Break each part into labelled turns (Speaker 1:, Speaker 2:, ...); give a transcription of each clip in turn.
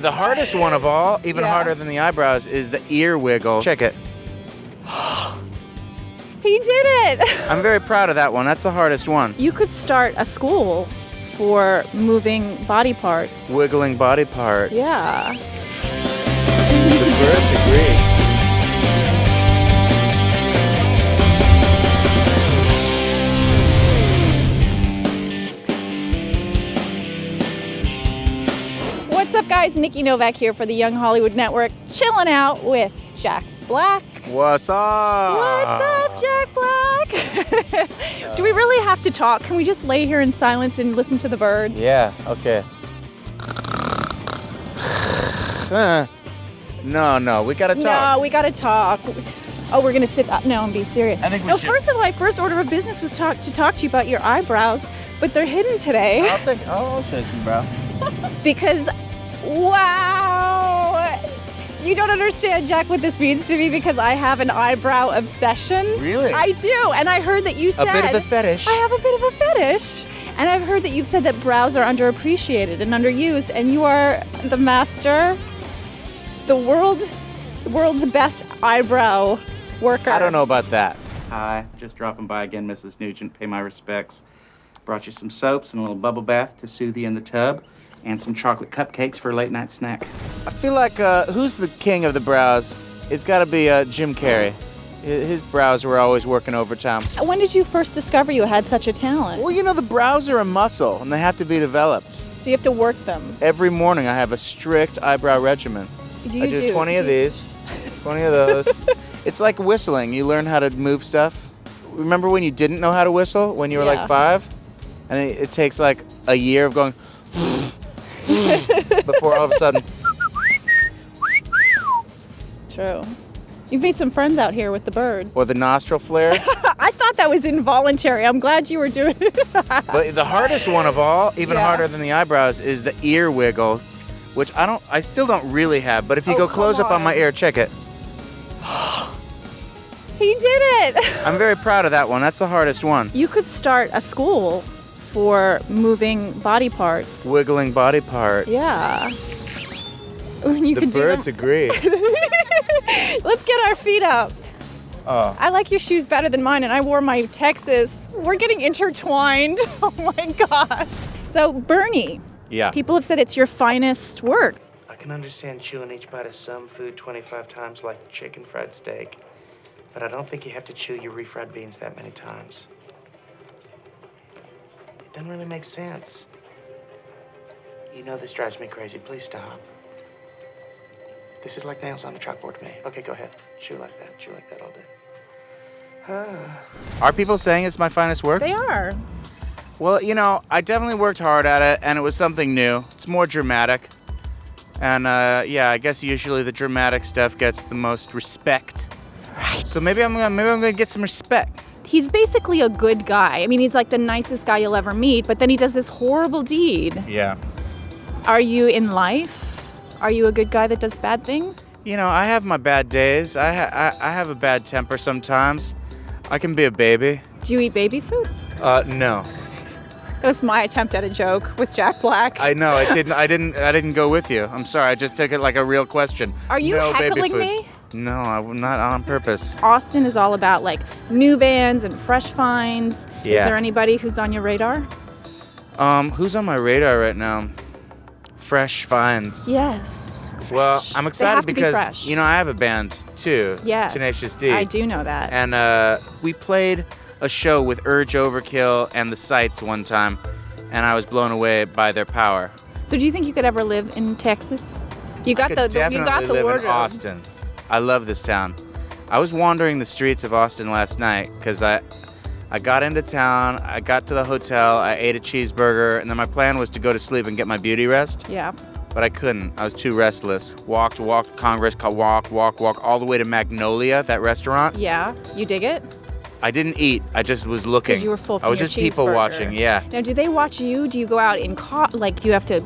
Speaker 1: The hardest one of all, even harder than the eyebrows, is the ear wiggle. Check it.
Speaker 2: He did it!
Speaker 1: I'm very proud of that one. That's the hardest one.
Speaker 2: You could start a school for moving body parts.
Speaker 1: Wiggling body parts.
Speaker 2: Yeah.
Speaker 1: The birds agree.
Speaker 2: What's up, guys? Nikki Novak here for the Young Hollywood Network, chilling out with Jack Black.
Speaker 1: What's up?
Speaker 2: What's up, Jack Black? Do we really have to talk? Can we just lay here in silence and listen to the birds?
Speaker 1: Yeah, okay. No, we gotta talk.
Speaker 2: No, we gotta talk. Oh, we're gonna sit up now and be serious.
Speaker 1: I think we
Speaker 2: no,
Speaker 1: should.
Speaker 2: first of all, my first order of business was to talk to you about your eyebrows, but they're hidden today.
Speaker 1: I'll show you some brow.
Speaker 2: Because, wow! You don't understand, Jack, what this means to me because I have an eyebrow obsession.
Speaker 1: Really?
Speaker 2: I do, and I heard that you said...
Speaker 1: A bit of a fetish.
Speaker 2: I have a bit of a fetish. And I've heard that you've said that brows are underappreciated and underused, and you are the master, the world's best eyebrow worker.
Speaker 1: I don't know about that. Hi, just dropping by again, Mrs. Nugent. Pay my respects. Brought you some soaps and a little bubble bath to soothe you in the tub, and some chocolate cupcakes for a late night snack. I feel like who's the king of the brows? It's got to be Jim Carrey. His brows were always working overtime.
Speaker 2: When did you first discover you had such a talent?
Speaker 1: Well, you know, the brows are a muscle, and they have to be developed.
Speaker 2: So you have to work them.
Speaker 1: Every morning, I have a strict eyebrow regimen. I do 20 of these, 20 of those. It's like whistling. You learn how to move stuff. Remember when you didn't know how to whistle when you were like 5? And it takes like a year of going before all of a sudden.
Speaker 2: True. You've made some friends out here with the bird.
Speaker 1: Or the nostril flare.
Speaker 2: I thought that was involuntary. I'm glad you were doing it.
Speaker 1: But the hardest one of all, even harder than the eyebrows, is the ear wiggle, which I still don't really have. But if you go close up on my ear, check it.
Speaker 2: He did it.
Speaker 1: I'm very proud of that one. That's the hardest one.
Speaker 2: You could start a school for moving body parts.
Speaker 1: Wiggling body parts.
Speaker 2: Yeah. You
Speaker 1: The birds agree.
Speaker 2: Let's get our feet up.
Speaker 1: Oh.
Speaker 2: I like your shoes better than mine, and I wore my Texas. We're getting intertwined. Oh my gosh. So, Bernie.
Speaker 1: Yeah.
Speaker 2: People have said it's your finest work.
Speaker 1: I can understand chewing each bite of some food 25 times like chicken fried steak, but I don't think you have to chew your refried beans that many times. It doesn't really make sense. You know this drives me crazy. Please stop. This is like nails on a chalkboard to me. Okay, go ahead. Chew like that. Chew like that all day. Are people saying it's my finest work?
Speaker 2: They are.
Speaker 1: Well, you know, I definitely worked hard at it, and it was something new. It's more dramatic. And, yeah, I guess usually the dramatic stuff gets the most respect.
Speaker 2: Right.
Speaker 1: So maybe I'm gonna get some respect.
Speaker 2: He's basically a good guy. I mean, he's like the nicest guy you'll ever meet, but then he does this horrible deed.
Speaker 1: Yeah.
Speaker 2: Are you in life? Are you a good guy that does bad things?
Speaker 1: You know, I have my bad days. I have a bad temper sometimes. I can be a baby.
Speaker 2: Do you eat baby food?
Speaker 1: No.
Speaker 2: That was my attempt at a joke with Jack Black.
Speaker 1: I know. I didn't go with you. I'm sorry. I just took it like a real question.
Speaker 2: Are you heckling me?
Speaker 1: No, I'm not on purpose.
Speaker 2: Austin is all about like new bands and fresh finds.
Speaker 1: Yeah.
Speaker 2: Is there anybody who's on your radar?
Speaker 1: Who's on my radar right now? Fresh finds.
Speaker 2: Yes.
Speaker 1: Well, I'm excited because
Speaker 2: fresh.
Speaker 1: you know I have a band too.
Speaker 2: Yes.
Speaker 1: Tenacious D.
Speaker 2: I do know that.
Speaker 1: And we played a show with Urge Overkill and the Sights one time, and I was blown away by their power.
Speaker 2: So do you think you could ever live in Texas? You got
Speaker 1: I could definitely live
Speaker 2: wardrobe.
Speaker 1: in Austin. I love this town. I was wandering the streets of Austin last night because I got into town, I got to the hotel, I ate a cheeseburger, and then my plan was to go to sleep and get my beauty rest.
Speaker 2: Yeah.
Speaker 1: But I couldn't. I was too restless. Walked Congress, walk, all the way to Magnolia, that restaurant.
Speaker 2: Yeah. You dig it?
Speaker 1: I didn't eat. I just was looking.
Speaker 2: 'Cause you were full from
Speaker 1: I was
Speaker 2: your
Speaker 1: just people
Speaker 2: cheeseburger.
Speaker 1: watching, yeah.
Speaker 2: Now, do they watch you? Do you go out in like you have to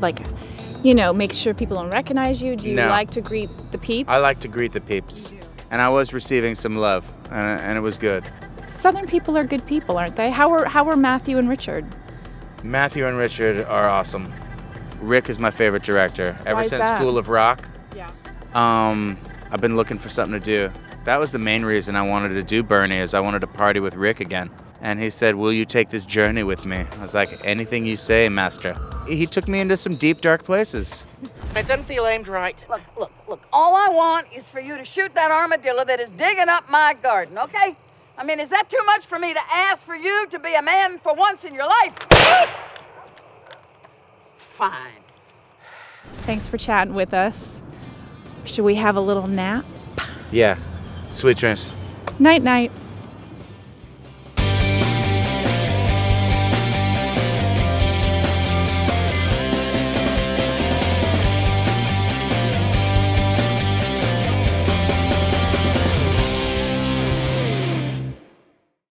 Speaker 2: make sure people don't recognize you? Do you like to greet the peeps?
Speaker 1: I like to greet the peeps. And I was receiving some love, and it was good.
Speaker 2: Southern people are good people, aren't they? How are Matthew and Richard?
Speaker 1: Matthew and Richard are awesome.
Speaker 3: Rick is my favorite director. Ever
Speaker 2: is
Speaker 3: since
Speaker 2: that?
Speaker 3: School of Rock,
Speaker 2: Yeah.
Speaker 3: I've been looking for something to do. That was the main reason I wanted to do Bernie, is I wanted to party with Rick again. And he said, will you take this journey with me? I was like, anything you say, master. He took me into some deep, dark places.
Speaker 1: It doesn't feel aimed right.
Speaker 4: Look, all I want is for you to shoot that armadillo that is digging up my garden, okay? I mean, is that too much for me to ask for you to be a man for once in your life? Fine.
Speaker 2: Thanks for chatting with us. Should we have a little nap?
Speaker 3: Yeah, sweet dreams.
Speaker 2: Night, night.